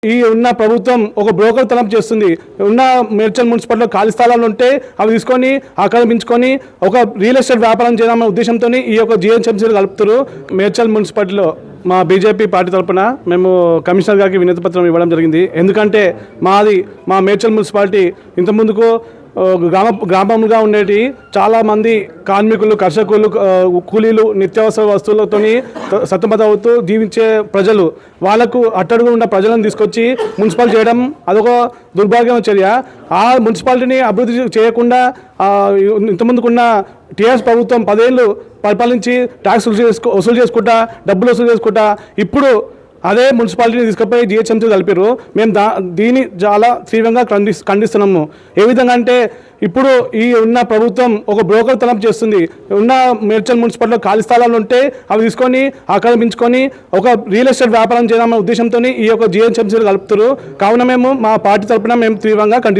ఈ ఉన్న ప్రభుత్వం ఒక బ్రోకర్ తనం చేస్తుంది. ఉన్న మేడ్చల్ మున్సిపాలిటీలో ఖాళీ స్థలాలు ఉంటే అవి తీసుకొని ఆక్రమించుకొని ఒక రియల్ ఎస్టేట్ వ్యాపారం చేయాలన్న ఉద్దేశంతో ఈ యొక్క జిహెచ్ఎంసీలు కలుపుతారు. మేడ్చల్ మున్సిపాలిటీలో మా బీజేపీ పార్టీ తరఫున మేము కమిషనర్ గారికి వినతి పత్రం ఇవ్వడం జరిగింది. ఎందుకంటే మా మేడ్చల్ మున్సిపాలిటీ ఇంతకుముందుకు గ్రామంగా ఉండేటి చాలామంది కార్మికులు, కర్షకులు, కూలీలు, నిత్యావసర వస్తువులతో సతమతమవుతూ జీవించే ప్రజలు, వాళ్లకు అట్టడుగు ఉన్న ప్రజలను తీసుకొచ్చి మున్సిపాలిటీ చేయడం అదొక దుర్భాగ్యమైన చర్య. ఆ మున్సిపాలిటీని అభివృద్ధి చేయకుండా ఇంతకుముందుకున్న టీఆర్ఎస్ ప్రభుత్వం 10 ఏళ్ళు పరిపాలించి ట్యాక్స్ వసూలు చేసుకుంటా, డబ్బులు వసూలు చేసుకుంటా ఇప్పుడు అదే మున్సిపాలిటీని తీసుకుపోయి జిహెచ్ఎంసీ కలిపారు. మేము దీన్ని చాలా తీవ్రంగా ఖండిస్తున్నాము. ఏ విధంగా అంటే ఇప్పుడు ఈ ఉన్న ప్రభుత్వం ఒక బ్రోకర్ తనం చేస్తుంది. ఉన్న మేడ్చల్ మున్సిపాలిటీలో ఖాళీ స్థలాలు ఉంటే అవి తీసుకొని ఆక్రమించుకొని ఒక రియల్ ఎస్టేట్ వ్యాపారం చేయాలన్న ఉద్దేశంతో ఈ యొక్క జిహెచ్ఎంసీలు కలుపుతారు. కావున మేము మా పార్టీ తరఫున మేము తీవ్రంగా ఖండిస్తున్నాము.